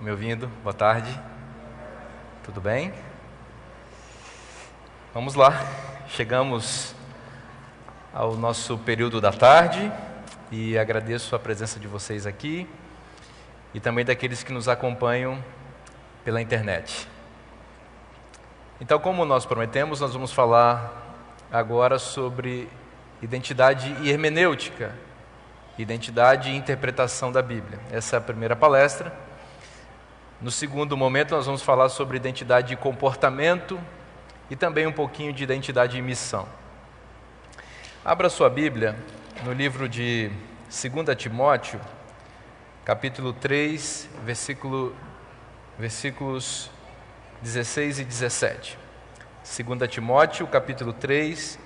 Estão me ouvindo? Boa tarde. Tudo bem? Vamos lá. Chegamos ao nosso período da tarde e agradeço a presença de vocês aqui e também daqueles que nos acompanham pela internet. Então, como nós prometemos, nós vamos falar agora sobre identidade e hermenêutica, identidade e interpretação da Bíblia. Essa é a primeira palestra. No segundo momento, nós vamos falar sobre identidade e comportamento e também um pouquinho de identidade e missão. Abra sua Bíblia no livro de 2 Timóteo, capítulo 3, versículos 16 e 17. 2 Timóteo, capítulo 3,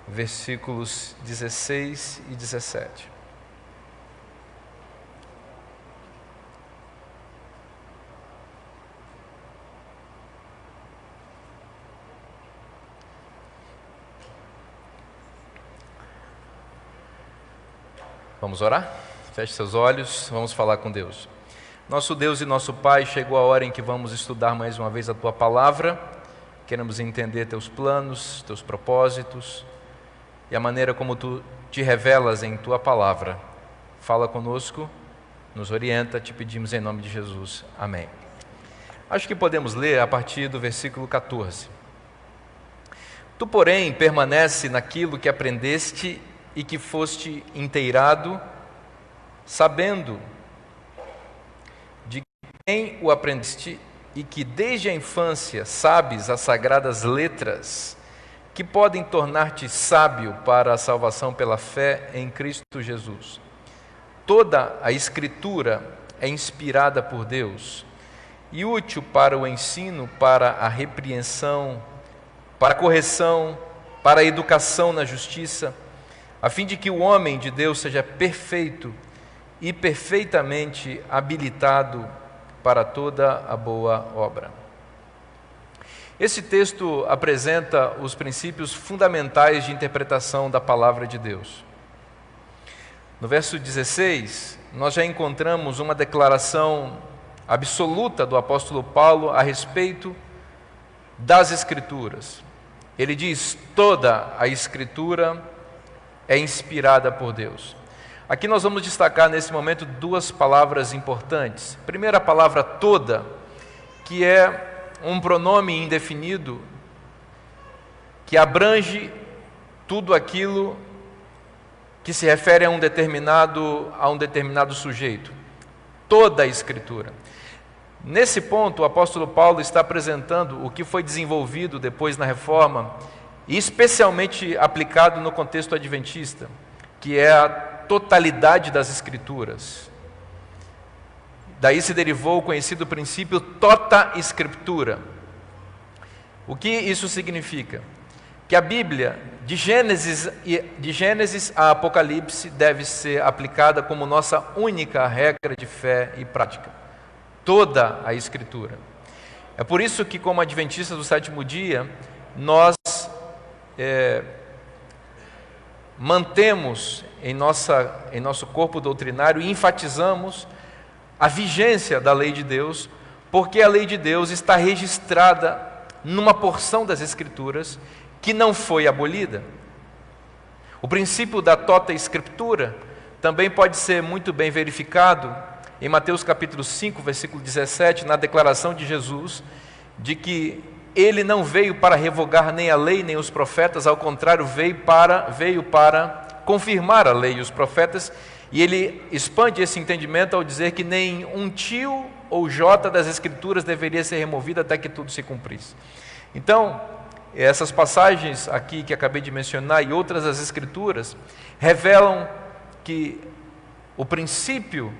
versículos 16 e 17. Vamos orar? Feche seus olhos, vamos falar com Deus. Nosso Deus e nosso Pai, chegou a hora em que vamos estudar mais uma vez a Tua Palavra. Queremos entender Teus planos, Teus propósitos e a maneira como Tu te revelas em Tua Palavra. Fala conosco, nos orienta, te pedimos em nome de Jesus. Amém. Acho que podemos ler a partir do versículo 14. Tu, porém, permanece naquilo que aprendeste e que foste inteirado, sabendo de quem o aprendeste e que desde a infância sabes as sagradas letras que podem tornar-te sábio para a salvação pela fé em Cristo Jesus. Toda a Escritura é inspirada por Deus e útil para o ensino, para a repreensão, para a correção, para a educação na justiça, a fim de que o homem de Deus seja perfeito e perfeitamente habilitado para toda a boa obra. Esse texto apresenta os princípios fundamentais de interpretação da palavra de Deus. No verso 16, nós já encontramos uma declaração absoluta do apóstolo Paulo a respeito das Escrituras. Ele diz: toda a Escritura é inspirada por Deus. Aqui nós vamos destacar nesse momento duas palavras importantes. Primeiro, a palavra toda, que é um pronome indefinido que abrange tudo aquilo que se refere a um determinado sujeito. Toda a Escritura. Nesse ponto, o apóstolo Paulo está apresentando o que foi desenvolvido depois na Reforma, e especialmente aplicado no contexto adventista, que é a totalidade das Escrituras. Daí se derivou o conhecido princípio tota scriptura. O que isso significa? Que a Bíblia, de Gênesis a Apocalipse, deve ser aplicada como nossa única regra de fé e prática. Toda a Escritura. É por isso que, como adventistas do sétimo dia, nós mantemos em nosso corpo doutrinário e enfatizamos a vigência da lei de Deus, porque a lei de Deus está registrada numa porção das Escrituras que não foi abolida. O princípio da tota scriptura também pode ser muito bem verificado em Mateus capítulo 5, versículo 17, na declaração de Jesus, de que Ele não veio para revogar nem a lei nem os profetas, ao contrário, veio para confirmar a lei e os profetas, e ele expande esse entendimento ao dizer que nem um tio ou jota das Escrituras deveria ser removido até que tudo se cumprisse. Então, essas passagens aqui que acabei de mencionar e outras das Escrituras revelam que o princípio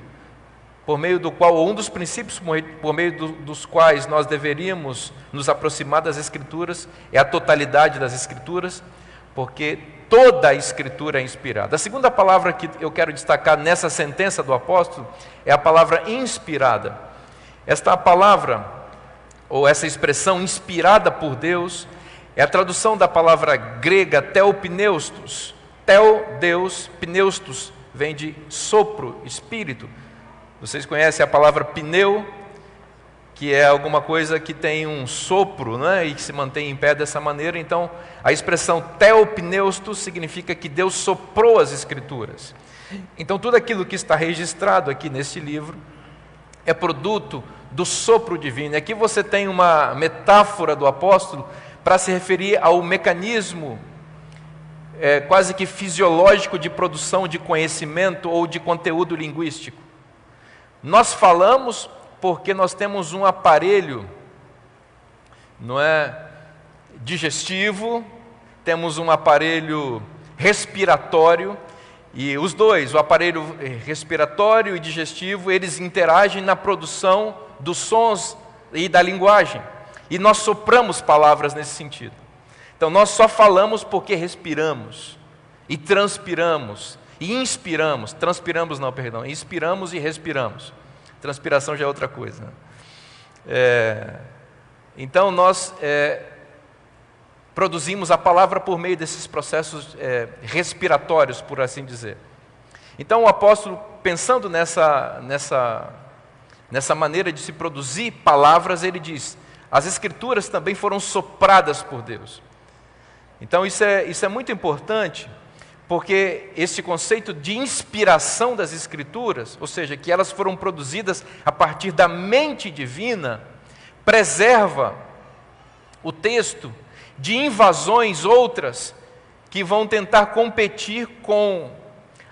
por meio do qual, ou um dos princípios por meio dos quais nós deveríamos nos aproximar das Escrituras, é a totalidade das Escrituras, porque toda a Escritura é inspirada. A segunda palavra que eu quero destacar nessa sentença do apóstolo é a palavra inspirada. Esta palavra, ou essa expressão inspirada por Deus, é a tradução da palavra grega theopneustos. Theo, Deus, pneustos, vem de sopro, espírito. Vocês conhecem a palavra pneu, que é alguma coisa que tem um sopro, né, e que se mantém em pé dessa maneira. Então, a expressão theopneustos significa que Deus soprou as Escrituras. Então, tudo aquilo que está registrado aqui neste livro é produto do sopro divino. Aqui você tem uma metáfora do apóstolo para se referir ao mecanismo quase que fisiológico de produção de conhecimento ou de conteúdo linguístico. Nós falamos porque nós temos um aparelho, não é, digestivo, temos um aparelho respiratório, e os dois, o aparelho respiratório e digestivo, eles interagem na produção dos sons e da linguagem. E nós sopramos palavras nesse sentido. Então nós só falamos porque respiramos, e transpiramos, e inspiramos. Transpiramos não, perdão, inspiramos e respiramos. Transpiração já é outra coisa. Então nós produzimos a palavra por meio desses processos respiratórios, por assim dizer. Então o apóstolo, pensando nessa maneira de se produzir palavras, ele diz: as Escrituras também foram sopradas por Deus. Então isso é muito importante, porque esse conceito de inspiração das Escrituras, ou seja, que elas foram produzidas a partir da mente divina, preserva o texto de invasões outras que vão tentar competir com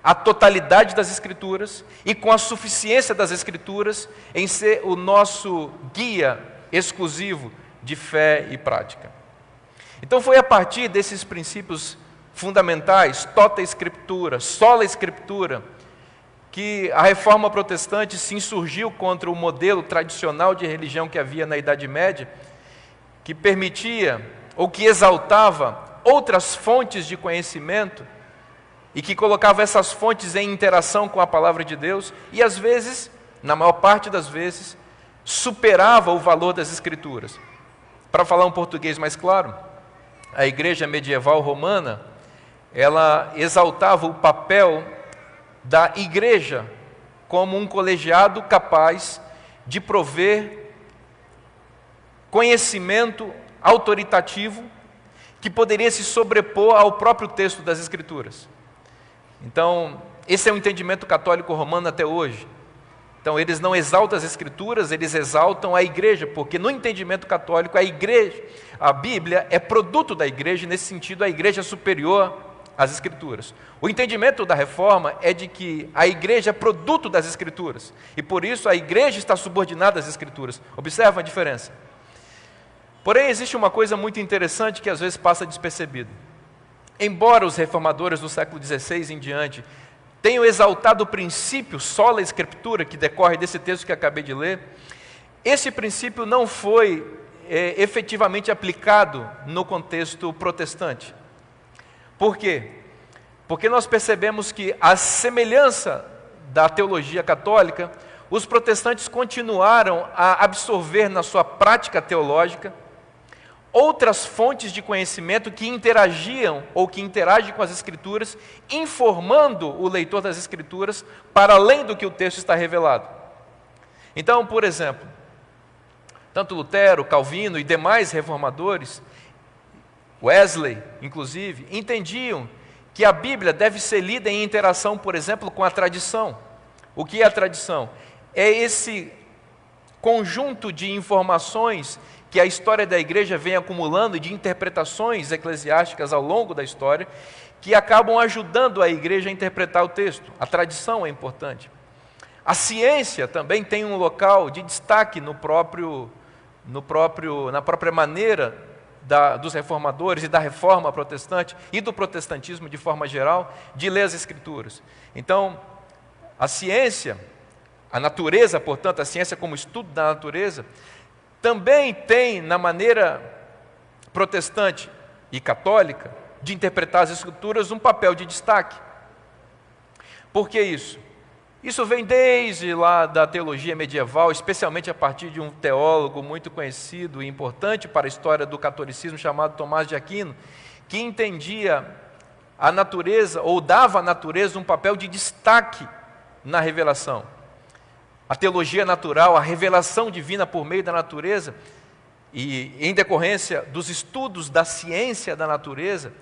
a totalidade das Escrituras e com a suficiência das Escrituras em ser o nosso guia exclusivo de fé e prática. Então foi a partir desses princípios fundamentais, tota scriptura, sola scriptura, que a reforma protestante se insurgiu contra o modelo tradicional de religião que havia na Idade Média, que permitia ou que exaltava outras fontes de conhecimento e que colocava essas fontes em interação com a palavra de Deus e às vezes, na maior parte das vezes, superava o valor das Escrituras. Para falar um português mais claro, a igreja medieval romana, ela exaltava o papel da igreja como um colegiado capaz de prover conhecimento autoritativo que poderia se sobrepor ao próprio texto das Escrituras. Então, esse é o entendimento católico romano até hoje. Então, eles não exaltam as Escrituras, eles exaltam a igreja, porque no entendimento católico, a igreja, a Bíblia é produto da igreja, e nesse sentido a igreja é superior às Escrituras. O entendimento da reforma é de que a igreja é produto das Escrituras, e por isso a igreja está subordinada às Escrituras. Observa a diferença. Porém, existe uma coisa muito interessante que às vezes passa despercebido. Embora os reformadores do século XVI em diante tenham exaltado o princípio sola scriptura, que decorre desse texto que acabei de ler, esse princípio não foi efetivamente aplicado no contexto protestante. Por quê? Porque nós percebemos que, à semelhança da teologia católica, os protestantes continuaram a absorver na sua prática teológica outras fontes de conhecimento que interagiam ou que interagem com as Escrituras, informando o leitor das Escrituras para além do que o texto está revelado. Então, por exemplo, tanto Lutero, Calvino e demais reformadores, Wesley, inclusive, entendiam que a Bíblia deve ser lida em interação, por exemplo, com a tradição. O que é a tradição? É esse conjunto de informações que a história da igreja vem acumulando e de interpretações eclesiásticas ao longo da história, que acabam ajudando a igreja a interpretar o texto. A tradição é importante. A ciência também tem um local de destaque na própria maneira dos reformadores e da reforma protestante e do protestantismo de forma geral, de ler as Escrituras. Então, a ciência, a natureza, portanto, a ciência como estudo da natureza, também tem, na maneira protestante e católica, de interpretar as Escrituras, um papel de destaque. Por que isso? Isso vem desde lá da teologia medieval, especialmente a partir de um teólogo muito conhecido e importante para a história do catolicismo, chamado Tomás de Aquino, que entendia a natureza, ou dava à natureza um papel de destaque na revelação. a teologia natural, a revelação divina por meio da natureza, e em decorrência dos estudos da ciência da natureza,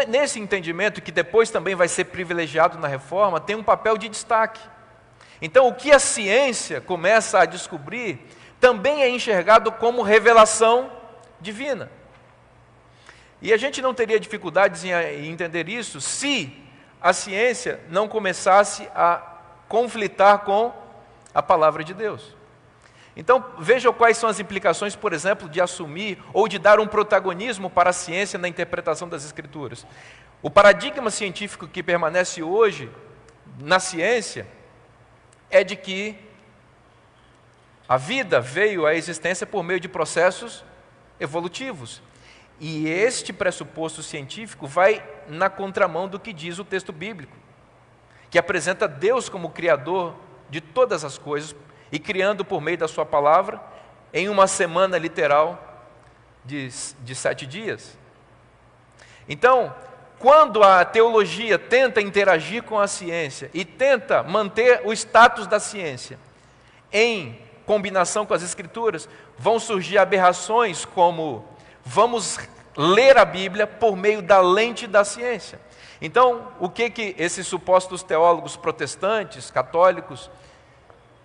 nesse entendimento, que depois também vai ser privilegiado na reforma, tem um papel de destaque. Então, o que a ciência começa a descobrir também é enxergado como revelação divina. E a gente não teria dificuldades em entender isso se a ciência não começasse a conflitar com a palavra de Deus. Então, vejam quais são as implicações, por exemplo, de assumir ou de dar um protagonismo para a ciência na interpretação das Escrituras. O paradigma científico que permanece hoje na ciência é de que a vida veio à existência por meio de processos evolutivos. E este pressuposto científico vai na contramão do que diz o texto bíblico, que apresenta Deus como Criador de todas as coisas, e criando por meio da sua palavra, em uma semana literal de 7 dias. Então, quando a teologia tenta interagir com a ciência e tenta manter o status da ciência em combinação com as Escrituras, vão surgir aberrações como: vamos ler a Bíblia por meio da lente da ciência. Então, o que esses supostos teólogos protestantes, católicos,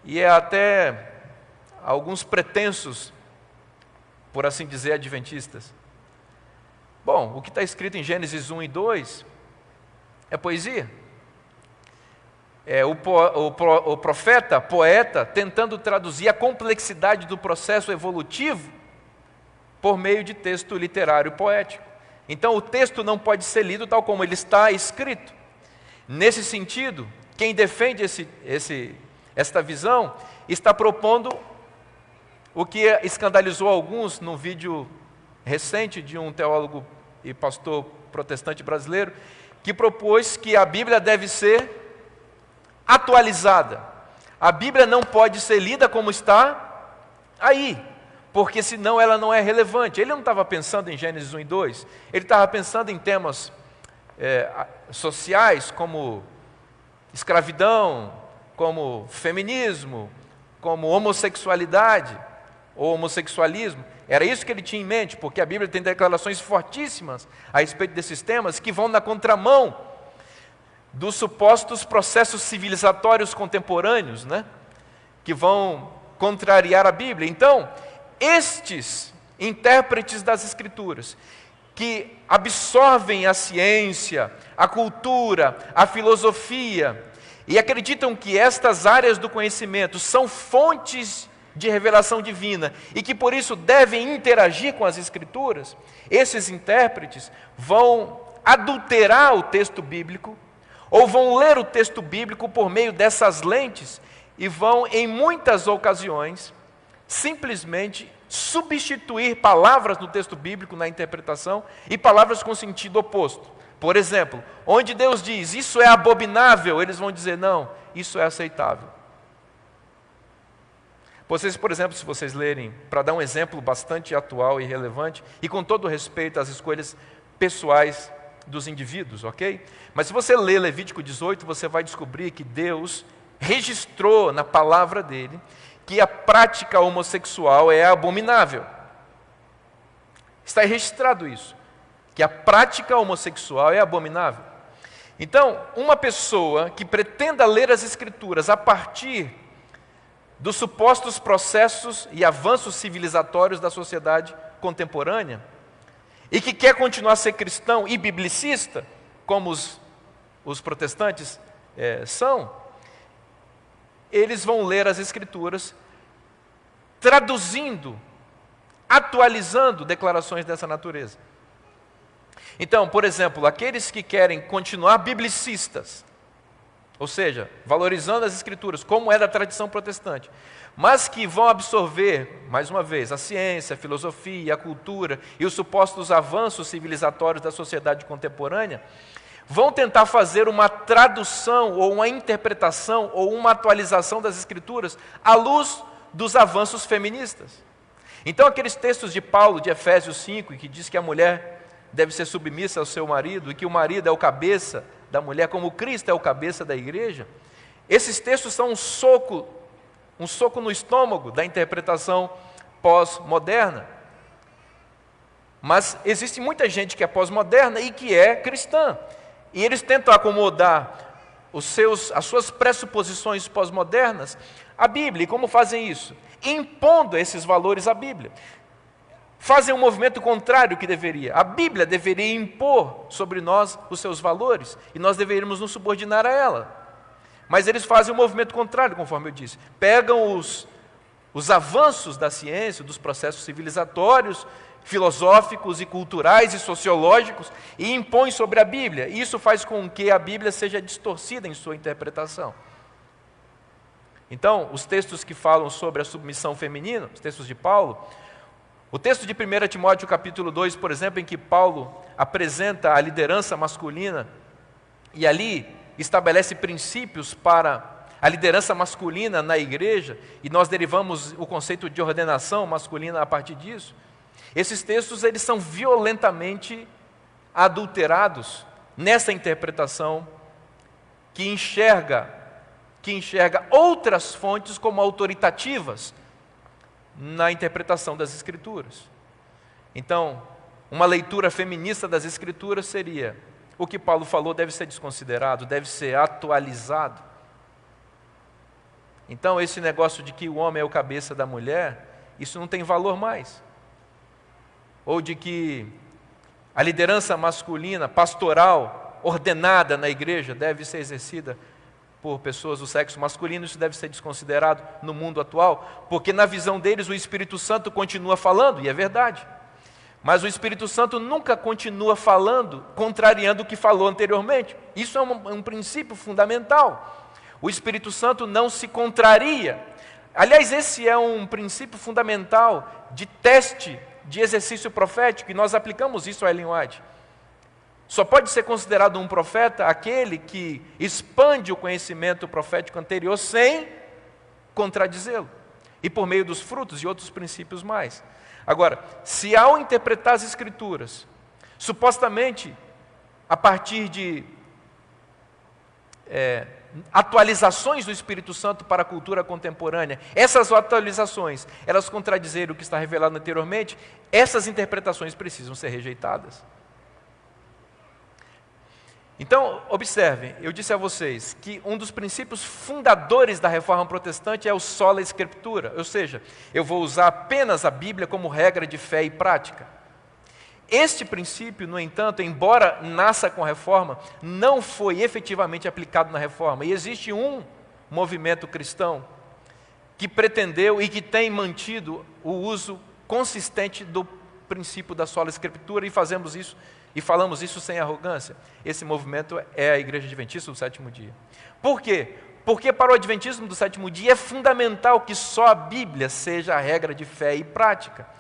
e até alguns pretensos, por assim dizer, adventistas. Bom, o que está escrito em Gênesis 1 e 2 é poesia. É o profeta, poeta, tentando traduzir a complexidade do processo evolutivo por meio de texto literário poético. Então, o texto não pode ser lido tal como ele está escrito. Nesse sentido, quem defende esta visão está propondo o que escandalizou alguns num vídeo recente de um teólogo e pastor protestante brasileiro, que propôs que a Bíblia deve ser atualizada. A Bíblia não pode ser lida como está aí, porque senão ela não é relevante. Ele não estava pensando em Gênesis 1 e 2, ele estava pensando em temas sociais como escravidão, como feminismo, como homossexualidade ou homossexualismo. Era isso que ele tinha em mente, porque a Bíblia tem declarações fortíssimas a respeito desses temas que vão na contramão dos supostos processos civilizatórios contemporâneos, né? Que vão contrariar a Bíblia. Então, estes intérpretes das Escrituras, que absorvem a ciência, a cultura, a filosofia, e acreditam que estas áreas do conhecimento são fontes de revelação divina e que por isso devem interagir com as Escrituras, esses intérpretes vão adulterar o texto bíblico, ou vão ler o texto bíblico por meio dessas lentes e vão, em muitas ocasiões, simplesmente substituir palavras no texto bíblico na interpretação e palavras com sentido oposto. Por exemplo, onde Deus diz, isso é abominável, eles vão dizer, não, isso é aceitável. Vocês, por exemplo, se vocês lerem, para dar um exemplo bastante atual e relevante, e com todo respeito às escolhas pessoais dos indivíduos, ok? Mas se você ler Levítico 18, você vai descobrir que Deus registrou na palavra dele que a prática homossexual é abominável. Está registrado isso, que a prática homossexual é abominável. Então, uma pessoa que pretenda ler as Escrituras a partir dos supostos processos e avanços civilizatórios da sociedade contemporânea, e que quer continuar a ser cristão e biblicista, como os protestantes são, eles vão ler as Escrituras traduzindo, atualizando declarações dessa natureza. Então, por exemplo, aqueles que querem continuar biblicistas, ou seja, valorizando as Escrituras, como é da tradição protestante, mas que vão absorver, mais uma vez, a ciência, a filosofia, a cultura e os supostos avanços civilizatórios da sociedade contemporânea, vão tentar fazer uma tradução ou uma interpretação ou uma atualização das Escrituras à luz dos avanços feministas. Então, aqueles textos de Paulo, de Efésios 5, que diz que a mulher deve ser submissa ao seu marido e que o marido é o cabeça da mulher, como Cristo é o cabeça da igreja, Esses textos são um soco no estômago da interpretação pós-moderna. Mas existe muita gente que é pós-moderna e que é cristã. E eles tentam acomodar as suas pressuposições pós-modernas à Bíblia. E como fazem isso? Impondo esses valores à Bíblia. Fazem um movimento contrário que deveria. A Bíblia deveria impor sobre nós os seus valores e nós deveríamos nos subordinar a ela. Mas eles fazem um movimento contrário, conforme eu disse. Pegam os avanços da ciência, dos processos civilizatórios, filosóficos e culturais e sociológicos e impõem sobre a Bíblia. E isso faz com que a Bíblia seja distorcida em sua interpretação. Então, os textos que falam sobre a submissão feminina, os textos de Paulo, o texto de 1 Timóteo capítulo 2, por exemplo, em que Paulo apresenta a liderança masculina e ali estabelece princípios para a liderança masculina na igreja, e nós derivamos o conceito de ordenação masculina a partir disso. Esses textos eles são violentamente adulterados nessa interpretação que enxerga outras fontes como autoritativas na interpretação das Escrituras. Então, uma leitura feminista das Escrituras seria: o que Paulo falou deve ser desconsiderado, deve ser atualizado. Então, esse negócio de que o homem é o cabeça da mulher, isso não tem valor mais. Ou de que a liderança masculina, pastoral, ordenada na igreja, deve ser exercida por pessoas do sexo masculino, isso deve ser desconsiderado no mundo atual, porque na visão deles o Espírito Santo continua falando, e é verdade. Mas o Espírito Santo nunca continua falando, contrariando o que falou anteriormente. Isso é um princípio fundamental. O Espírito Santo não se contraria. Aliás, esse é um princípio fundamental de teste de exercício profético, e nós aplicamos isso a Ellen White. Só pode ser considerado um profeta aquele que expande o conhecimento profético anterior sem contradizê-lo, e por meio dos frutos e outros princípios mais. Agora, se ao interpretar as Escrituras, supostamente a partir de atualizações do Espírito Santo para a cultura contemporânea, essas atualizações, elas contradizerem o que está revelado anteriormente, essas interpretações precisam ser rejeitadas. Então, observem, eu disse a vocês que um dos princípios fundadores da Reforma Protestante é o sola Scriptura, ou seja, eu vou usar apenas a Bíblia como regra de fé e prática. Este princípio, no entanto, embora nasça com a Reforma, não foi efetivamente aplicado na Reforma. E existe um movimento cristão que pretendeu e que tem mantido o uso consistente do princípio da sola Scriptura, e falamos isso sem arrogância. Esse movimento é a Igreja Adventista do Sétimo Dia. Por quê? Porque para o Adventismo do Sétimo Dia é fundamental que só a Bíblia seja a regra de fé e prática.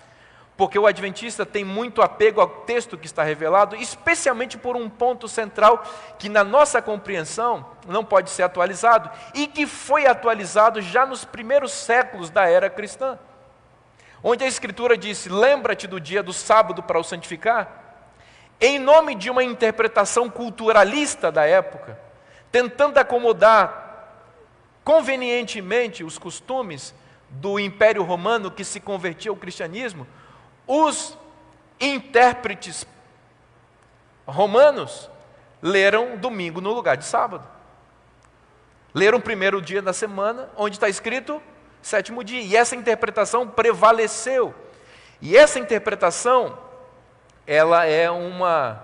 Porque o Adventista tem muito apego ao texto que está revelado, especialmente por um ponto central que na nossa compreensão não pode ser atualizado, e que foi atualizado já nos primeiros séculos da era cristã. Onde a Escritura disse: lembra-te do dia do sábado para o santificar. Em nome de uma interpretação culturalista da época, tentando acomodar convenientemente os costumes do Império Romano que se convertia ao cristianismo, os intérpretes romanos leram domingo no lugar de sábado. Leram o primeiro dia da semana, onde está escrito sétimo dia, e essa interpretação prevaleceu. E essa interpretação ela é uma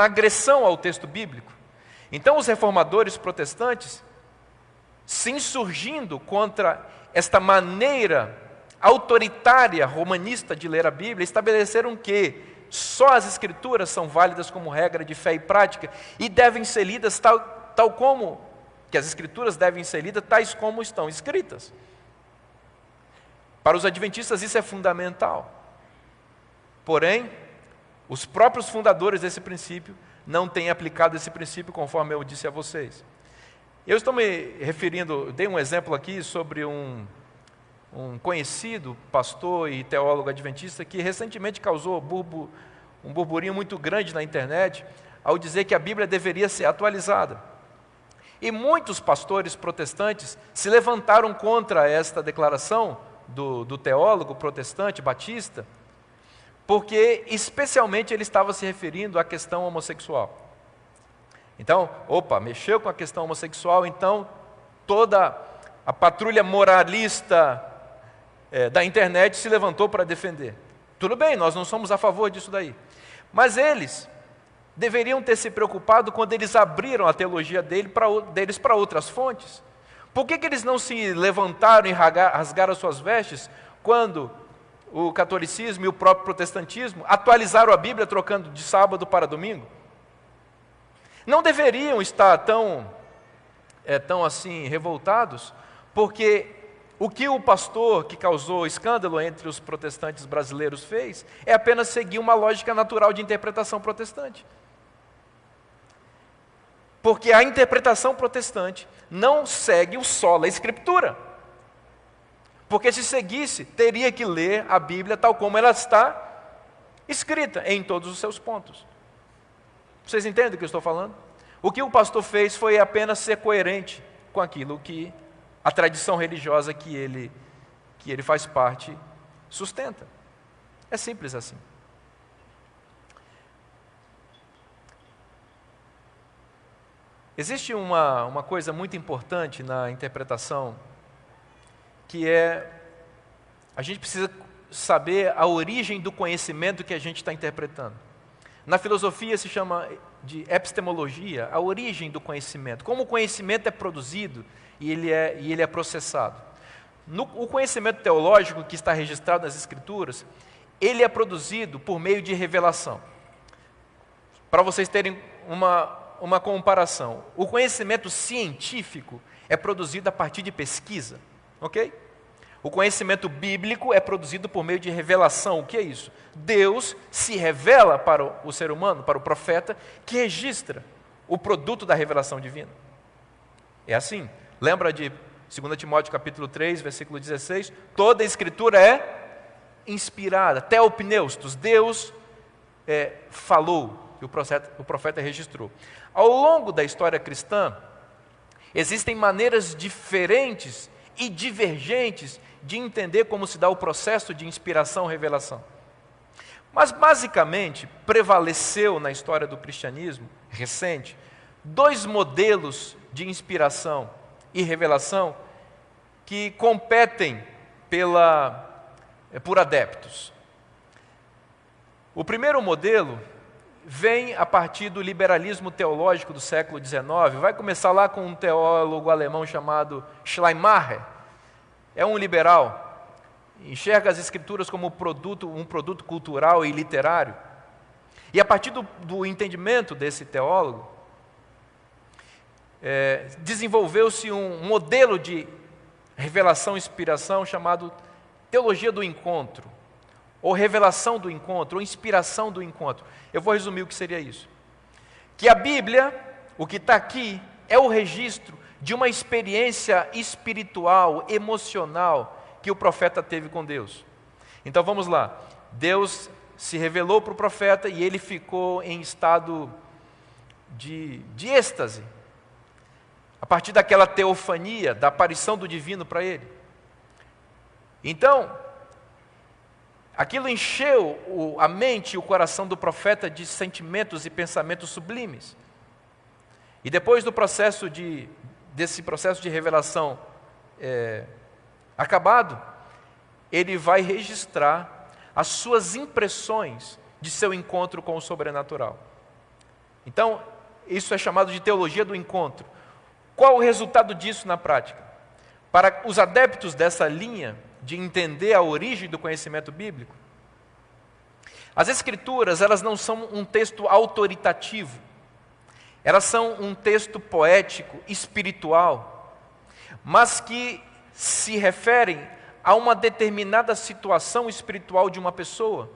agressão ao texto bíblico. Então os reformadores protestantes, se insurgindo contra esta maneira autoritária romanista de ler a Bíblia, estabeleceram que só as Escrituras são válidas como regra de fé e prática e devem ser lidas tal como, que as Escrituras devem ser lidas tais como estão escritas. Para os adventistas isso é fundamental. Porém, os próprios fundadores desse princípio não têm aplicado esse princípio conforme eu disse a vocês. Eu estou me referindo, dei um exemplo aqui sobre um conhecido pastor e teólogo adventista que recentemente causou um burburinho muito grande na internet ao dizer que a Bíblia deveria ser atualizada. E muitos pastores protestantes se levantaram contra esta declaração do teólogo protestante batista, porque especialmente ele estava se referindo à questão homossexual. Então, mexeu com a questão homossexual, então toda a patrulha moralista da internet se levantou para defender. Tudo bem, nós não somos a favor disso daí. Mas eles deveriam ter se preocupado quando eles abriram a teologia deles para outras fontes. Por que eles não se levantaram e rasgaram as suas vestes quando o catolicismo e o próprio protestantismo atualizaram a Bíblia trocando de sábado para domingo? Não deveriam estar tão assim revoltados, porque o que o pastor que causou escândalo entre os protestantes brasileiros fez é apenas seguir uma lógica natural de interpretação protestante. Porque a interpretação protestante não segue o sola escritura. Porque se seguisse, teria que ler a Bíblia tal como ela está escrita em todos os seus pontos. Vocês entendem o que eu estou falando? O que o pastor fez foi apenas ser coerente com aquilo que a tradição religiosa que ele faz parte sustenta. É simples assim. Existe uma coisa muito importante na interpretação, que a gente precisa saber a origem do conhecimento que a gente está interpretando. Na filosofia se chama de epistemologia, a origem do conhecimento, como o conhecimento é produzido e ele é processado. O conhecimento teológico que está registrado nas Escrituras, ele é produzido por meio de revelação. Para vocês terem uma comparação, o conhecimento científico é produzido a partir de pesquisa, ok? O conhecimento bíblico é produzido por meio de revelação. O que é isso? Deus se revela para o ser humano, para o profeta, que registra o produto da revelação divina. É assim. Lembra de 2 Timóteo capítulo 3, versículo 16? Toda a escritura é inspirada, theopneustos, Deus falou, e o profeta registrou. Ao longo da história cristã, existem maneiras diferentes e divergentes de entender como se dá o processo de inspiração-revelação. Mas, basicamente, prevaleceu na história do cristianismo recente 2 modelos de inspiração e revelação que competem por adeptos. O primeiro modelo vem a partir do liberalismo teológico do século XIX. Vai começar lá com um teólogo alemão chamado Schleiermacher. É um liberal, enxerga as Escrituras como um produto cultural e literário. E a partir do entendimento desse teólogo, desenvolveu-se um modelo de revelação e inspiração chamado teologia do encontro, ou revelação do encontro, ou inspiração do encontro. Eu vou resumir o que seria isso. Que a Bíblia, o que está aqui, é o registro de uma experiência espiritual, emocional, que o profeta teve com Deus. Então vamos lá. Deus se revelou para o profeta e ele ficou em estado de êxtase, a partir daquela teofania, da aparição do divino para ele. Então, aquilo encheu a mente e o coração do profeta de sentimentos e pensamentos sublimes. E depois desse processo de revelação acabado, ele vai registrar as suas impressões de seu encontro com o sobrenatural. Então, isso é chamado de teologia do encontro. Qual o resultado disso na prática? Para os adeptos dessa linha de entender a origem do conhecimento bíblico, as Escrituras, elas não são um texto autoritativo, elas são um texto poético, espiritual, mas que se referem a uma determinada situação espiritual de uma pessoa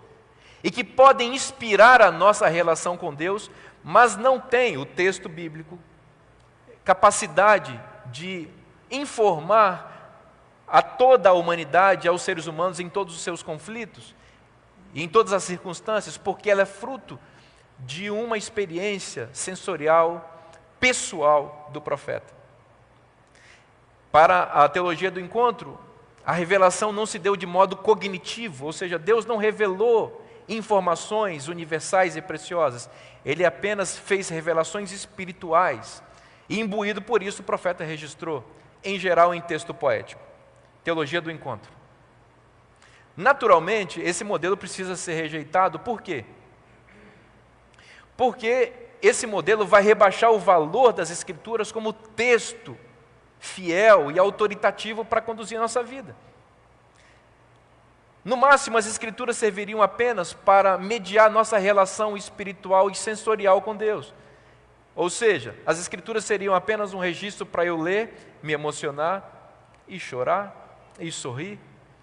e que podem inspirar a nossa relação com Deus, mas não tem o texto bíblico capacidade de informar a toda a humanidade, aos seres humanos em todos os seus conflitos e em todas as circunstâncias, porque ela é fruto de uma experiência sensorial, pessoal do profeta. Para a teologia do encontro, a revelação não se deu de modo cognitivo, ou seja, Deus não revelou informações universais e preciosas. Ele apenas fez revelações espirituais. E imbuído por isso, o profeta registrou, em geral, em texto poético. Teologia do encontro. Naturalmente, esse modelo precisa ser rejeitado. Por quê? Porque esse modelo vai rebaixar o valor das Escrituras como texto fiel e autoritativo para conduzir a nossa vida. No máximo, as Escrituras serviriam apenas para mediar nossa relação espiritual e sensorial com Deus. Ou seja, as Escrituras seriam apenas um registro para eu ler, me emocionar, e chorar, e sorrir,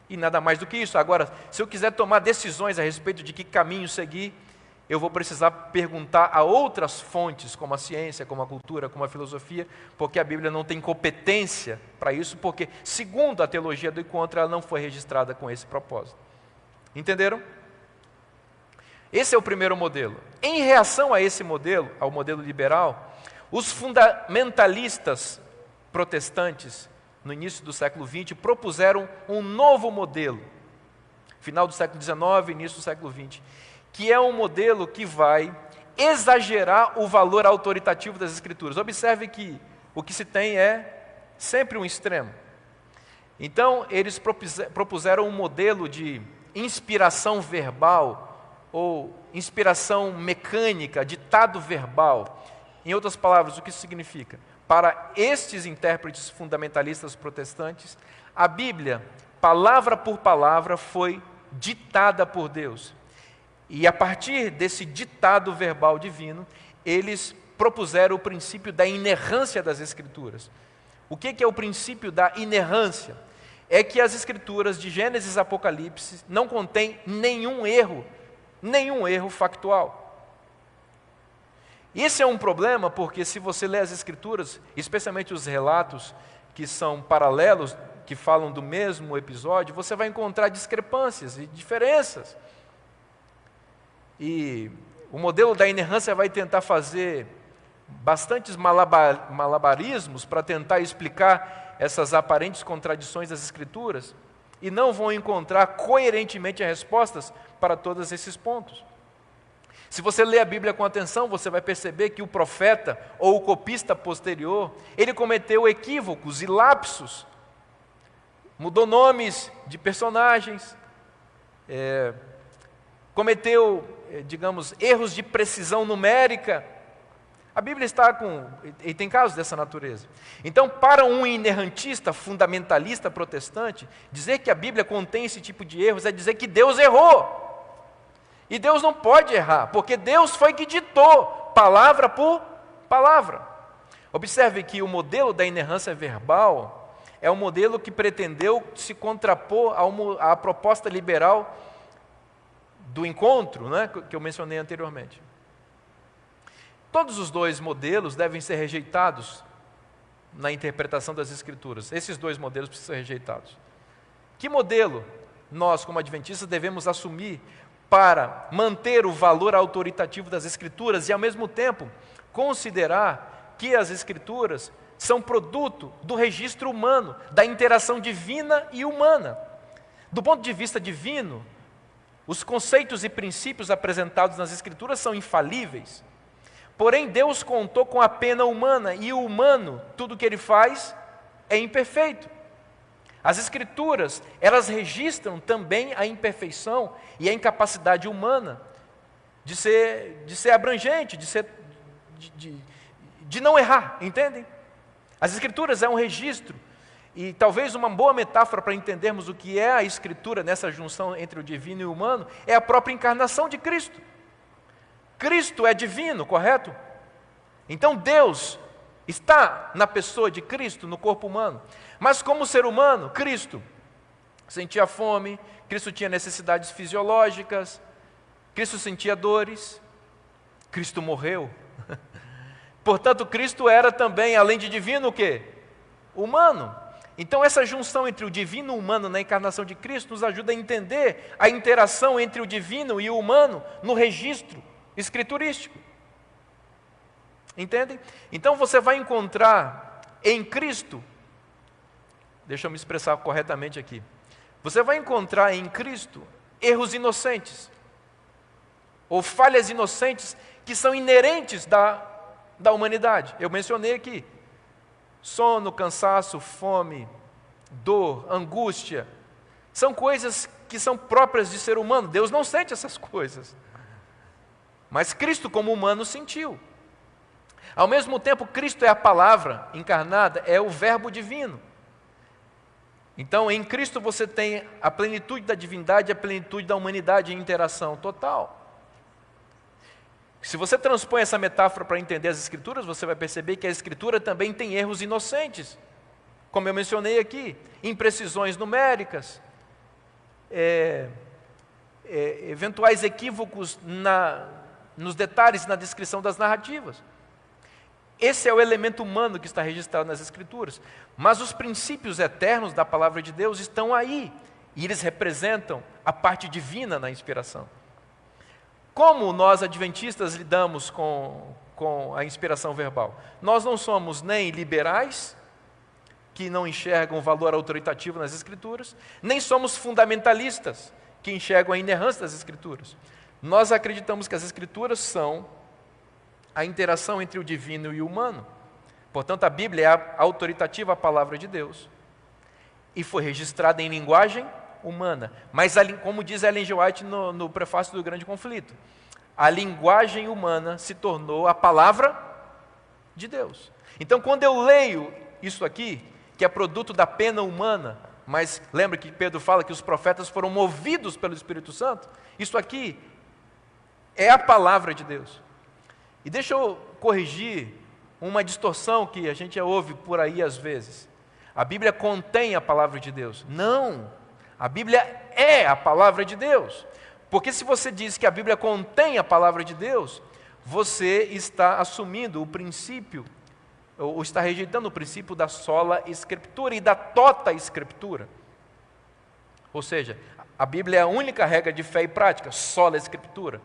e nada mais do que isso. Agora, se eu quiser tomar decisões a respeito de que caminho seguir, eu vou precisar perguntar a outras fontes, como a ciência, como a cultura, como a filosofia, porque a Bíblia não tem competência para isso, porque, segundo a teologia do encontro, ela não foi registrada com esse propósito. Entenderam? Esse é o primeiro modelo. Em reação a esse modelo, ao modelo liberal, os fundamentalistas protestantes, no início do século XX, propuseram um novo modelo, final do século XIX, início do século XX, que é um modelo que vai exagerar o valor autoritativo das Escrituras. Observe que o que se tem é sempre um extremo. Então, eles propuseram um modelo de inspiração verbal, ou inspiração mecânica, ditado verbal. Em outras palavras, o que isso significa? Para estes intérpretes fundamentalistas protestantes, a Bíblia, palavra por palavra, foi ditada por Deus. E a partir desse ditado verbal divino, eles propuseram o princípio da inerrância das Escrituras. O que é o princípio da inerrância? É que as Escrituras de Gênesis e Apocalipse não contêm nenhum erro factual. Esse é um problema porque se você lê as Escrituras, especialmente os relatos que são paralelos, que falam do mesmo episódio, você vai encontrar discrepâncias e diferenças. E o modelo da inerrância vai tentar fazer bastantes malabarismos para tentar explicar essas aparentes contradições das Escrituras e não vão encontrar coerentemente respostas para todos esses pontos. Se você ler a Bíblia com atenção, você vai perceber que o profeta ou o copista posterior, ele cometeu equívocos e lapsos, mudou nomes de personagens, cometeu, digamos, erros de precisão numérica. A Bíblia e tem casos dessa natureza. Então, para um inerrantista, fundamentalista protestante, dizer que a Bíblia contém esse tipo de erros é dizer que Deus errou. E Deus não pode errar, porque Deus foi que ditou, palavra por palavra. Observe que o modelo da inerrância verbal é um modelo que pretendeu se contrapor à proposta liberal do encontro, né, que eu mencionei anteriormente. Todos os dois modelos devem ser rejeitados na interpretação das Escrituras. Esses dois modelos precisam ser rejeitados. Que modelo nós, como adventistas, devemos assumir para manter o valor autoritativo das Escrituras e, ao mesmo tempo, considerar que as Escrituras são produto do registro humano, da interação divina e humana? Do ponto de vista divino, os conceitos e princípios apresentados nas Escrituras são infalíveis. Porém, Deus contou com a pena humana, e o humano, tudo o que ele faz, é imperfeito. As Escrituras, elas registram também a imperfeição e a incapacidade humana de ser abrangente, de não errar, entendem? As Escrituras é um registro, e talvez uma boa metáfora para entendermos o que é a Escritura nessa junção entre o divino e o humano, é a própria encarnação de Cristo. Cristo é divino, correto? Então Deus está na pessoa de Cristo, no corpo humano. Mas como ser humano, Cristo sentia fome, Cristo tinha necessidades fisiológicas, Cristo sentia dores, Cristo morreu. Portanto, Cristo era também, além de divino, o quê? Humano. Então essa junção entre o divino e o humano na encarnação de Cristo nos ajuda a entender a interação entre o divino e o humano no registro escriturístico. Entendem? Então você vai encontrar em Cristo deixa eu me expressar corretamente aqui. Você vai encontrar em Cristo erros inocentes, ou falhas inocentes que são inerentes da humanidade. Eu mencionei aqui: sono, cansaço, fome, dor, angústia. São coisas que são próprias de ser humano. Deus não sente essas coisas. Mas Cristo, como humano, sentiu. Ao mesmo tempo, Cristo é a palavra encarnada, é o verbo divino. Então, em Cristo você tem a plenitude da divindade e a plenitude da humanidade em interação total. Se você transpõe essa metáfora para entender as Escrituras, você vai perceber que a Escritura também tem erros inocentes, como eu mencionei aqui, imprecisões numéricas, eventuais equívocos nos detalhes e na descrição das narrativas. Esse é o elemento humano que está registrado nas Escrituras. Mas os princípios eternos da palavra de Deus estão aí, e eles representam a parte divina na inspiração. Como nós, adventistas, lidamos com a inspiração verbal? Nós não somos nem liberais, que não enxergam o valor autoritativo nas Escrituras, nem somos fundamentalistas, que enxergam a inerrância das Escrituras. Nós acreditamos que as Escrituras são a interação entre o divino e o humano. Portanto, a Bíblia é a autoritativa a palavra de Deus e foi registrada em linguagem humana. Mas, como diz Ellen G. White no prefácio do Grande Conflito, a linguagem humana se tornou a palavra de Deus. Então, quando eu leio isso aqui, que é produto da pena humana, mas lembra que Pedro fala que os profetas foram movidos pelo Espírito Santo? Isso aqui é a palavra de Deus. E deixa eu corrigir uma distorção que a gente ouve por aí às vezes. A Bíblia contém a palavra de Deus. Não, a Bíblia é a palavra de Deus. Porque se você diz que a Bíblia contém a palavra de Deus, você está assumindo o princípio, ou está rejeitando o princípio da sola escritura e da tota escritura. Ou seja, a Bíblia é a única regra de fé e prática, sola escritura.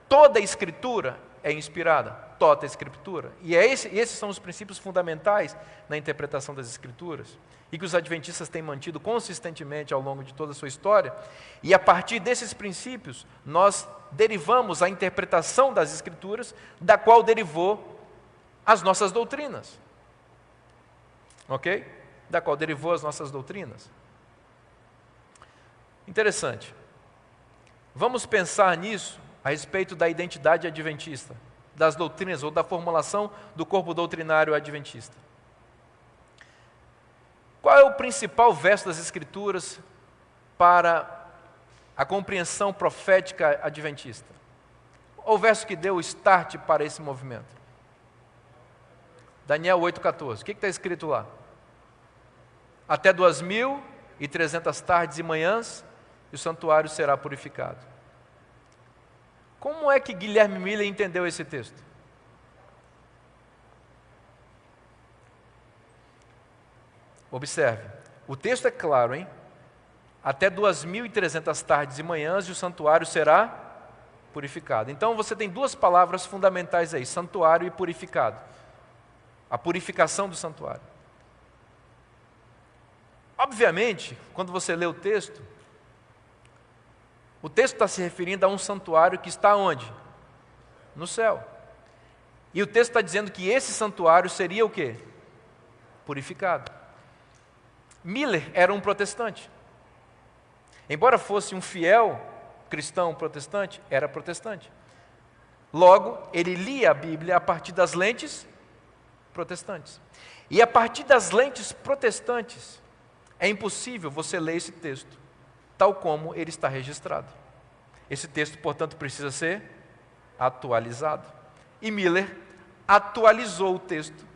Toda escritura é inspirada, tota escritura. E esses são os princípios fundamentais na interpretação das Escrituras, e que os adventistas têm mantido consistentemente ao longo de toda a sua história. E a partir desses princípios, nós derivamos a interpretação das Escrituras, da qual derivou as nossas doutrinas. Ok? Da qual derivou as nossas doutrinas. Interessante. Vamos pensar nisso a respeito da identidade adventista, das doutrinas ou da formulação do corpo doutrinário adventista. Qual é o principal verso das Escrituras para a compreensão profética adventista? O verso que deu o start para esse movimento? Daniel 8,14. O que está escrito lá? Até 2.300 tardes e manhãs, e o santuário será purificado. Como é que Guilherme Miller entendeu esse texto? Observe, o texto é claro, hein? Até 2.300 tardes e manhãs e o santuário será purificado. Então você tem duas palavras fundamentais aí, santuário e purificado. A purificação do santuário. Obviamente, quando você lê o texto está se referindo a um santuário que está onde? No céu. E o texto está dizendo que esse santuário seria o quê? Purificado. Miller era um protestante. Embora fosse um fiel cristão protestante, era protestante. Logo, ele lia a Bíblia a partir das lentes protestantes. E a partir das lentes protestantes, é impossível você ler esse texto tal como ele está registrado. Esse texto, portanto, precisa ser atualizado. E Miller atualizou o texto.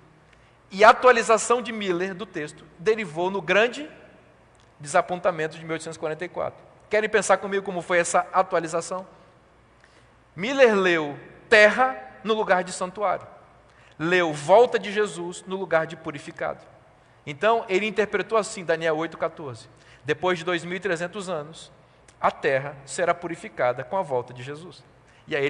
E a atualização de Miller do texto derivou no grande desapontamento de 1844. Querem pensar comigo como foi essa atualização? Miller leu terra no lugar de santuário. Leu volta de Jesus no lugar de purificado. Então, ele interpretou assim, Daniel 8,14. Depois de 2.300 anos, a terra será purificada com a volta de Jesus. E aí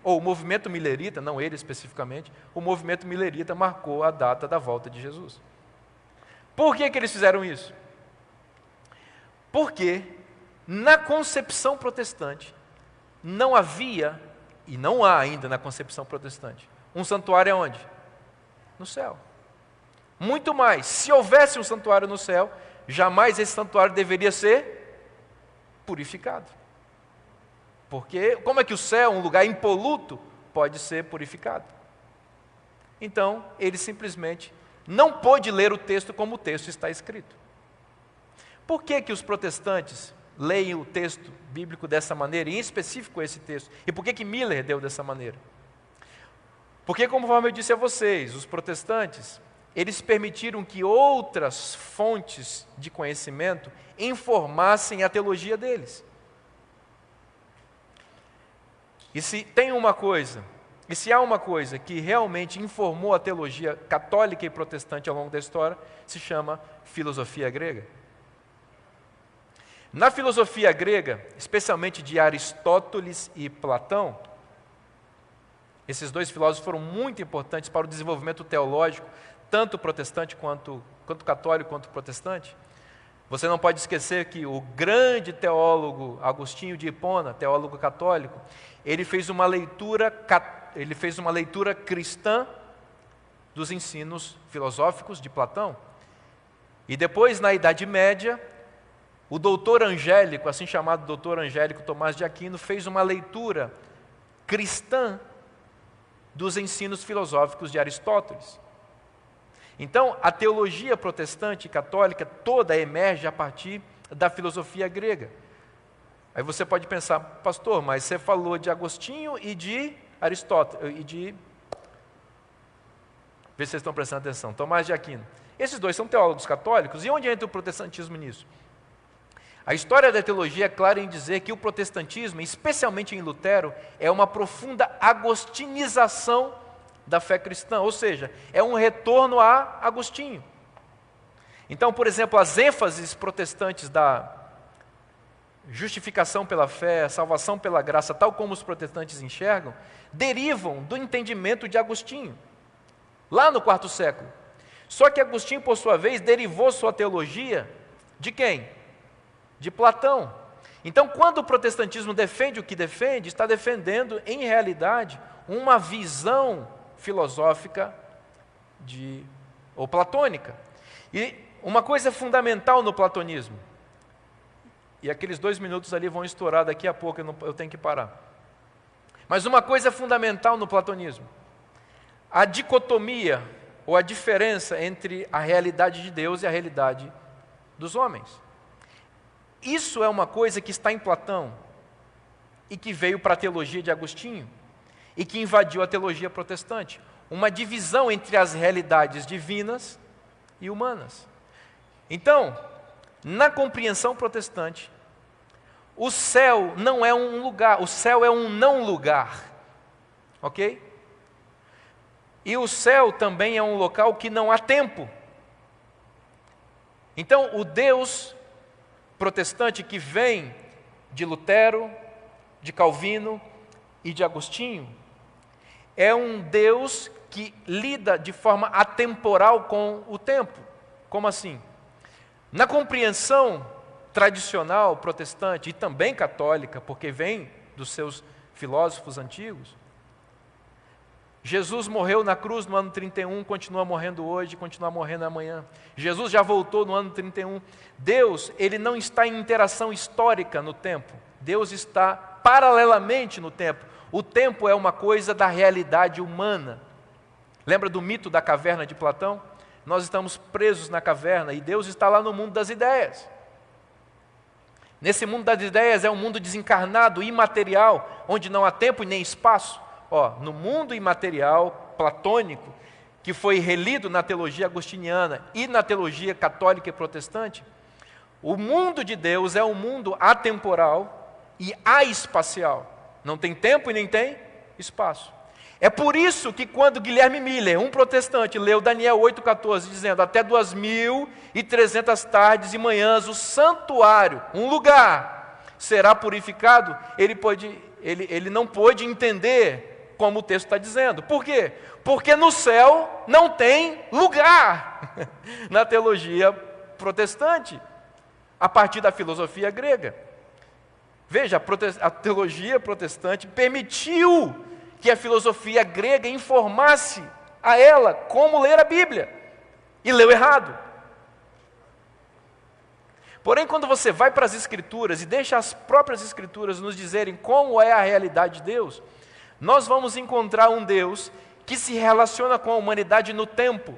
ou o movimento milerita, não ele especificamente, o movimento milerita marcou a data da volta de Jesus. Por que eles fizeram isso? Porque na concepção protestante não havia, e não há ainda na concepção protestante, um santuário aonde? No céu. Muito mais, se houvesse um santuário no céu, jamais esse santuário deveria ser purificado. Porque como é que o céu, um lugar impoluto, pode ser purificado? Então, ele simplesmente não pôde ler o texto como o texto está escrito. Por que que os protestantes leem o texto bíblico dessa maneira, e em específico esse texto? E por que que Miller deu dessa maneira? Porque, conforme eu disse a vocês, os protestantes, eles permitiram que outras fontes de conhecimento informassem a teologia deles. E se tem uma coisa, e se há uma coisa que realmente informou a teologia católica e protestante ao longo da história, se chama filosofia grega. Na filosofia grega, especialmente de Aristóteles e Platão, esses dois filósofos foram muito importantes para o desenvolvimento teológico, tanto protestante quanto católico quanto protestante. Você não pode esquecer que o grande teólogo Agostinho de Hipona, teólogo católico, ele fez uma leitura cristã dos ensinos filosóficos de Platão. E depois, na Idade Média, o doutor angélico, assim chamado doutor angélico Tomás de Aquino, fez uma leitura cristã dos ensinos filosóficos de Aristóteles. Então, a teologia protestante e católica toda emerge a partir da filosofia grega. Aí você pode pensar, pastor, mas você falou de Agostinho e de Aristóteles, vê se vocês estão prestando atenção, Tomás de Aquino. Esses dois são teólogos católicos, e onde entra o protestantismo nisso? A história da teologia é clara em dizer que o protestantismo, especialmente em Lutero, é uma profunda agostinização da fé cristã, ou seja, é um retorno a Agostinho. Então, por exemplo, as ênfases protestantes da justificação pela fé, salvação pela graça, tal como os protestantes enxergam, derivam do entendimento de Agostinho, lá no IV século. Só que Agostinho, por sua vez, derivou sua teologia de quem? De Platão. Então, quando o protestantismo defende o que defende, está defendendo, em realidade, uma visão filosófica ou platônica. E uma coisa fundamental no platonismo, e aqueles 2 minutos ali vão estourar daqui a pouco, eu tenho que parar. Mas uma coisa fundamental no platonismo, a dicotomia, ou a diferença entre a realidade de Deus e a realidade dos homens. Isso é uma coisa que está em Platão, e que veio para a teologia de Agostinho, e que invadiu a teologia protestante. Uma divisão entre as realidades divinas e humanas. Então, na compreensão protestante, o céu não é um lugar, o céu é um não lugar. Ok? E o céu também é um local que não há tempo. Então, o Deus protestante que vem de Lutero, de Calvino e de Agostinho, é um Deus que lida de forma atemporal com o tempo. Como assim? Na compreensão tradicional protestante e também católica, porque vem dos seus filósofos antigos, Jesus morreu na cruz no ano 31, continua morrendo hoje, continua morrendo amanhã. Jesus já voltou no ano 31. Deus, ele não está em interação histórica no tempo. Deus está paralelamente no tempo. O tempo é uma coisa da realidade humana. Lembra do mito da caverna de Platão? Nós estamos presos na caverna e Deus está lá no mundo das ideias. Nesse mundo das ideias é um mundo desencarnado, imaterial, onde não há tempo e nem espaço. No mundo imaterial platônico, que foi relido na teologia agostiniana e na teologia católica e protestante, o mundo de Deus é um mundo atemporal e espacial. Não tem tempo e nem tem espaço. É por isso que quando Guilherme Miller, um protestante, leu Daniel 8,14, dizendo, até 2.300 tardes e manhãs o santuário, um lugar, será purificado, ele não pôde entender como o texto está dizendo. Por quê? Porque no céu não tem lugar na teologia protestante, a partir da filosofia grega. Veja, a teologia protestante permitiu que a filosofia grega informasse a ela como ler a Bíblia, e leu errado. Porém, quando você vai para as Escrituras e deixa as próprias Escrituras nos dizerem como é a realidade de Deus, nós vamos encontrar um Deus que se relaciona com a humanidade no tempo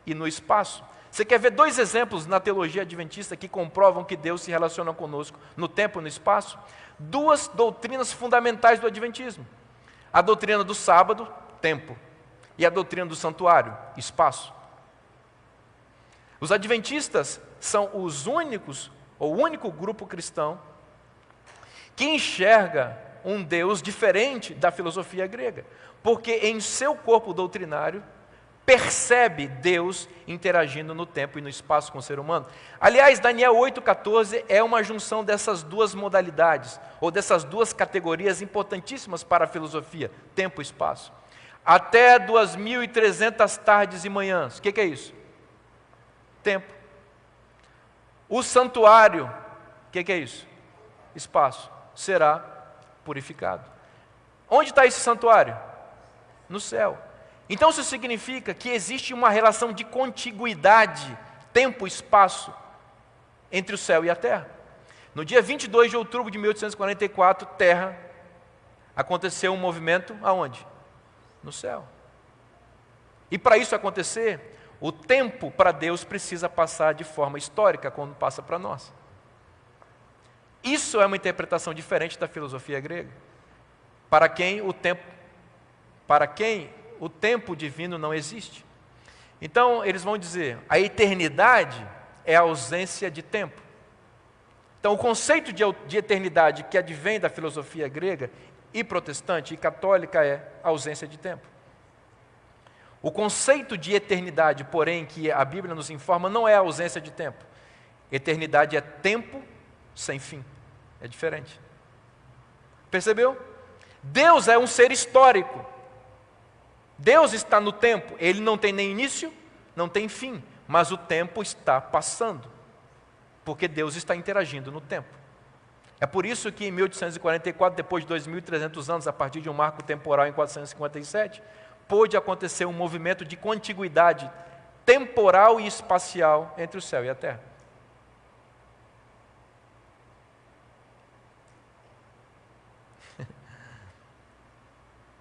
e no espaço. Você quer ver 2 exemplos na teologia adventista que comprovam que Deus se relaciona conosco no tempo e no espaço? 2 doutrinas fundamentais do adventismo. A doutrina do sábado, tempo, e a doutrina do santuário, espaço. Os adventistas são os únicos, ou o único grupo cristão que enxerga um Deus diferente da filosofia grega, porque em seu corpo doutrinário percebe Deus interagindo no tempo e no espaço com o ser humano. Aliás, Daniel 8,14 é uma junção dessas 2 modalidades, ou dessas 2 categorias importantíssimas para a filosofia, tempo e espaço. Até 2.300 tardes e manhãs. O que é isso? Tempo. O santuário, o que é isso? Espaço. Será purificado. Onde está esse santuário? No céu. Então isso significa que existe uma relação de contiguidade, tempo e espaço, entre o céu e a terra. No dia 22 de outubro de 1844, terra, aconteceu um movimento aonde? No céu. E para isso acontecer, o tempo para Deus precisa passar de forma histórica, quando passa para nós. Isso é uma interpretação diferente da filosofia grega, para quem o tempo divino não existe. Então, eles vão dizer, a eternidade é a ausência de tempo. Então, o conceito de eternidade que advém da filosofia grega e protestante e católica é a ausência de tempo. O conceito de eternidade, porém, que a Bíblia nos informa, não é a ausência de tempo. Eternidade é tempo sem fim. É diferente. Percebeu? Deus é um ser histórico. Deus está no tempo. Ele não tem nem início, não tem fim. Mas o tempo está passando. Porque Deus está interagindo no tempo. É por isso que em 1844, depois de 2.300 anos, a partir de um marco temporal em 457, pôde acontecer um movimento de contiguidade temporal e espacial entre o céu e a terra.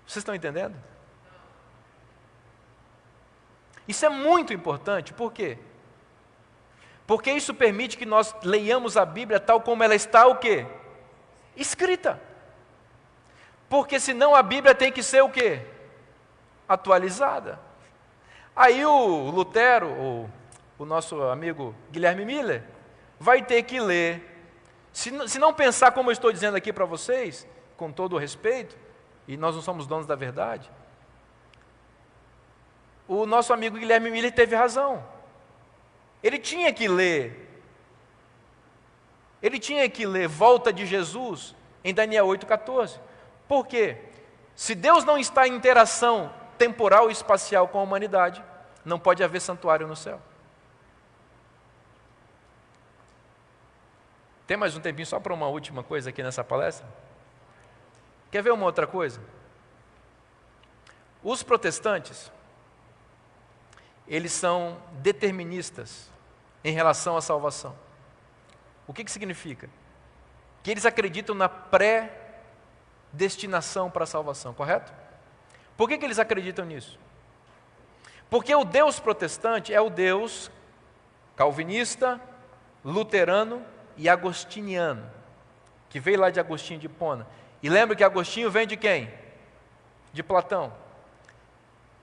Vocês estão entendendo? Isso é muito importante, por quê? Porque isso permite que nós leiamos a Bíblia tal como ela está, o quê? Escrita. Porque senão a Bíblia tem que ser o quê? Atualizada. Aí o Lutero, o nosso amigo Guilherme Miller, vai ter que ler. Se não pensar como eu estou dizendo aqui para vocês, com todo o respeito, e nós não somos donos da verdade, o nosso amigo Guilherme Miller teve razão. Ele tinha que ler Volta de Jesus em Daniel 8,14. Por quê? Se Deus não está em interação temporal e espacial com a humanidade, não pode haver santuário no céu. Tem mais um tempinho só para uma última coisa aqui nessa palestra? Quer ver uma outra coisa? Os protestantes, eles são deterministas em relação à salvação. O que significa? Que eles acreditam na predestinação para a salvação, correto? Por que eles acreditam nisso? Porque o Deus protestante é o Deus calvinista, luterano e agostiniano, que veio lá de Agostinho de Hipona. E lembra que Agostinho vem de quem? De Platão.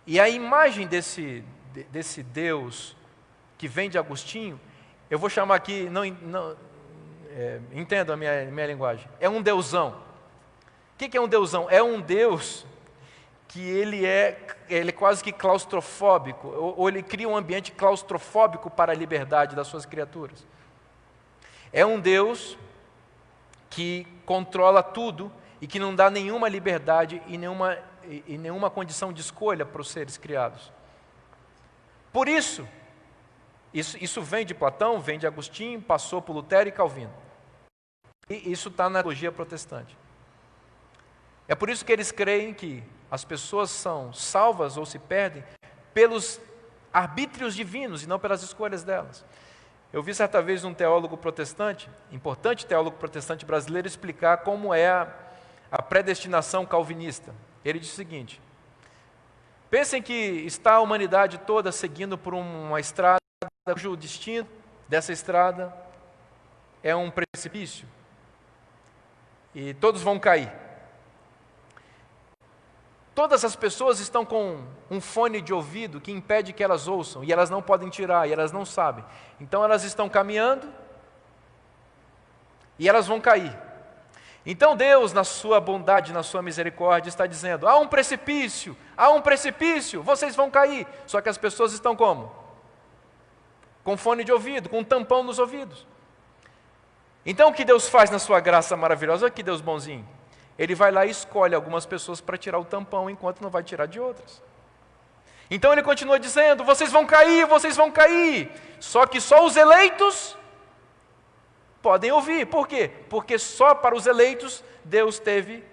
E a imagem desse Deus que vem de Agostinho, eu vou chamar aqui, entendam a minha linguagem, é um deusão. O que é um deusão? É um Deus que ele é quase que claustrofóbico, ou ele cria um ambiente claustrofóbico para a liberdade das suas criaturas. É um Deus que controla tudo e que não dá nenhuma liberdade e nenhuma e nenhuma condição de escolha para os seres criados. Por isso vem de Platão, vem de Agostinho, passou por Lutero e Calvino. E isso está na teologia protestante. É por isso que eles creem que as pessoas são salvas ou se perdem pelos arbítrios divinos e não pelas escolhas delas. Eu vi certa vez um teólogo protestante, importante teólogo protestante brasileiro, explicar como é a predestinação calvinista. Ele diz o seguinte: pensem que está a humanidade toda seguindo por uma estrada cujo destino dessa estrada é um precipício e todos vão cair. Todas as pessoas estão com um fone de ouvido que impede que elas ouçam, e elas não podem tirar, e elas não sabem. Então elas estão caminhando, e elas vão cair. Então Deus, na sua bondade, na sua misericórdia, está dizendo: há um precipício, vocês vão cair. Só que as pessoas estão como? Com fone de ouvido, com um tampão nos ouvidos. Então o que Deus faz na sua graça maravilhosa? Olha que Deus bonzinho. Ele vai lá e escolhe algumas pessoas para tirar o tampão, enquanto não vai tirar de outras. Então ele continua dizendo: vocês vão cair. Só que só os eleitos podem ouvir. Por quê? Porque só para os eleitos Deus teve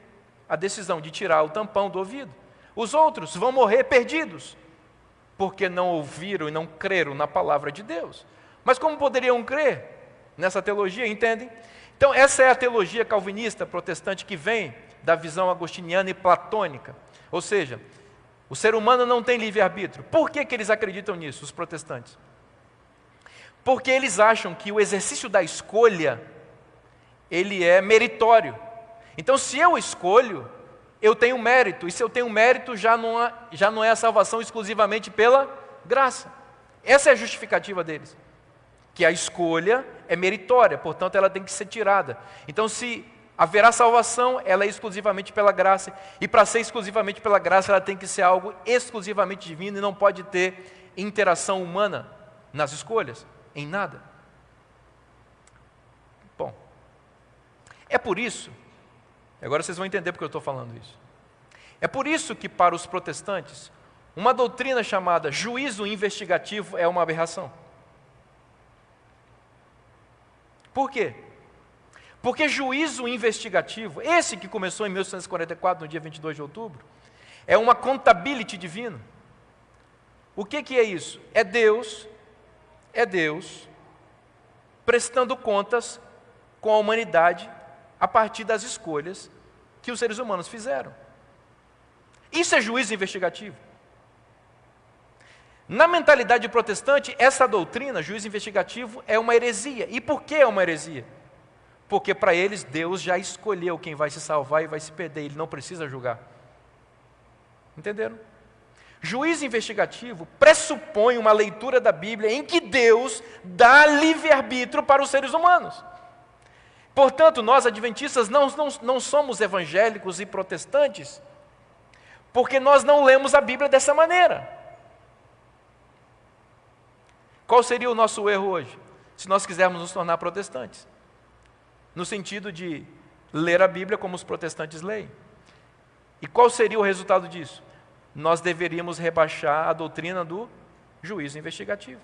a decisão de tirar o tampão do ouvido. Os outros vão morrer perdidos, porque não ouviram e não creram na palavra de Deus. Mas como poderiam crer nessa teologia, entendem? Então essa é a teologia calvinista protestante que vem da visão agostiniana e platônica. Ou seja, o ser humano não tem livre-arbítrio. Por que eles acreditam nisso, os protestantes? Porque eles acham que o exercício da escolha, ele é meritório. Então se eu escolho, eu tenho mérito. E se eu tenho mérito, já não é a salvação exclusivamente pela graça. Essa é a justificativa deles. Que a escolha é meritória, portanto ela tem que ser tirada. Então se haverá salvação, ela é exclusivamente pela graça, e para ser exclusivamente pela graça, ela tem que ser algo exclusivamente divino, e não pode ter interação humana nas escolhas, em nada. Bom, é por isso, agora vocês vão entender porque eu estou falando isso. É por isso que para os protestantes, uma doutrina chamada juízo investigativo é uma aberração. Por quê? Porque juízo investigativo, esse que começou em 1844, no dia 22 de outubro, é uma contability divina. O que é isso? É Deus prestando contas com a humanidade a partir das escolhas que os seres humanos fizeram. Isso é juízo investigativo. Na mentalidade protestante, essa doutrina, juízo investigativo, é uma heresia. E por que é uma heresia? Porque para eles Deus já escolheu quem vai se salvar e vai se perder, ele não precisa julgar. Entenderam? Juízo investigativo pressupõe uma leitura da Bíblia em que Deus dá livre-arbítrio para os seres humanos. Portanto, nós adventistas não somos evangélicos e protestantes, porque nós não lemos a Bíblia dessa maneira. Qual seria o nosso erro hoje, se nós quisermos nos tornar protestantes? No sentido de ler a Bíblia como os protestantes leem. E qual seria o resultado disso? Nós deveríamos rebaixar a doutrina do juízo investigativo.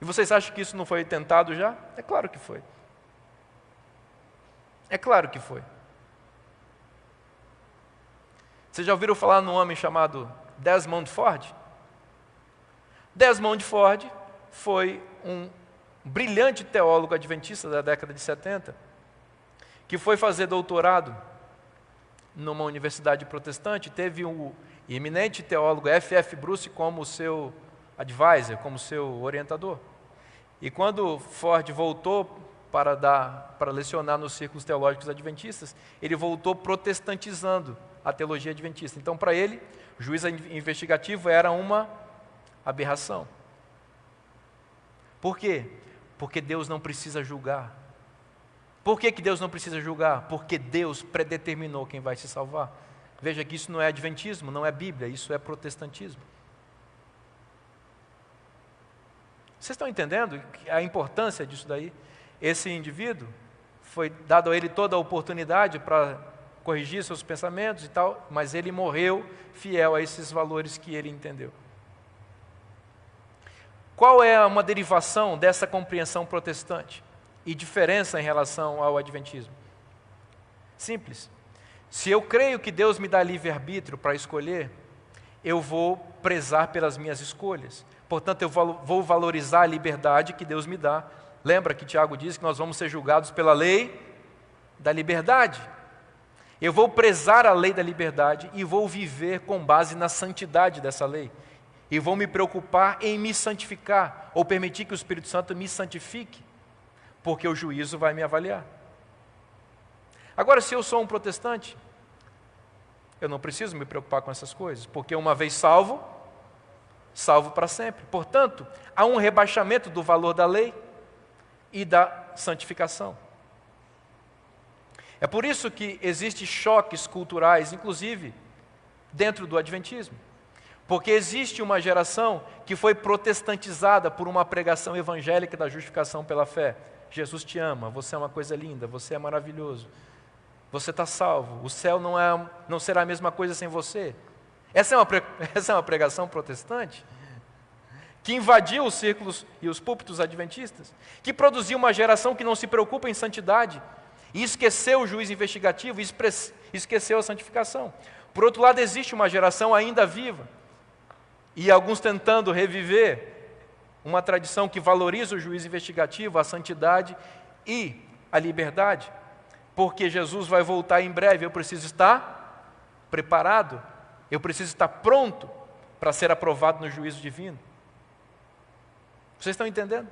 E vocês acham que isso não foi tentado já? É claro que foi. É claro que foi. Vocês já ouviram falar num homem chamado Desmond Ford? Desmond Ford foi um brilhante teólogo adventista da década de 70, que foi fazer doutorado numa universidade protestante, teve um eminente teólogo F.F. Bruce como seu advisor, como seu orientador. E quando Ford voltou para lecionar nos círculos teológicos adventistas, ele voltou protestantizando a teologia adventista. Então, para ele, o juízo investigativo era uma aberração. Por quê? Porque Deus não precisa julgar. Por que Deus não precisa julgar? Porque Deus predeterminou quem vai se salvar. Veja que isso não é adventismo, não é Bíblia, isso é protestantismo. Vocês estão entendendo a importância disso daí? Esse indivíduo, foi dado a ele toda a oportunidade para corrigir seus pensamentos e tal, mas ele morreu fiel a esses valores que ele entendeu. Qual é uma derivação dessa compreensão protestante e diferença em relação ao adventismo? Simples. Se eu creio que Deus me dá livre-arbítrio para escolher, eu vou prezar pelas minhas escolhas. Portanto, eu vou valorizar a liberdade que Deus me dá. Lembra que Tiago diz que nós vamos ser julgados pela lei da liberdade. Eu vou prezar a lei da liberdade e vou viver com base na santidade dessa lei. E vou me preocupar em me santificar, ou permitir que o Espírito Santo me santifique, porque o juízo vai me avaliar. Agora, se eu sou um protestante, eu não preciso me preocupar com essas coisas, porque uma vez salvo, salvo para sempre. Portanto, há um rebaixamento do valor da lei e da santificação. É por isso que existem choques culturais, inclusive dentro do adventismo. Porque existe uma geração que foi protestantizada por uma pregação evangélica da justificação pela fé. Jesus te ama, você é uma coisa linda, você é maravilhoso, você está salvo, o céu não será a mesma coisa sem você. Essa é uma pregação protestante que invadiu os círculos e os púlpitos adventistas, que produziu uma geração que não se preocupa em santidade e esqueceu o juízo investigativo e esqueceu a santificação. Por outro lado, existe uma geração ainda viva, e alguns tentando reviver uma tradição que valoriza o juízo investigativo, a santidade e a liberdade, porque Jesus vai voltar em breve, eu preciso estar preparado, eu preciso estar pronto para ser aprovado no juízo divino. Vocês estão entendendo?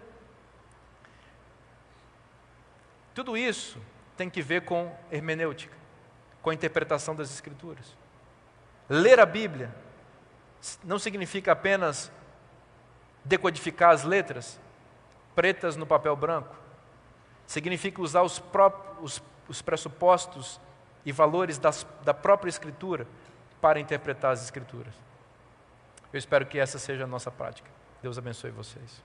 Tudo isso tem que ver com hermenêutica, com a interpretação das Escrituras. Ler a Bíblia não significa apenas decodificar as letras pretas no papel branco. Significa usar os pressupostos e valores da própria Escritura para interpretar as Escrituras. Eu espero que essa seja a nossa prática. Deus abençoe vocês.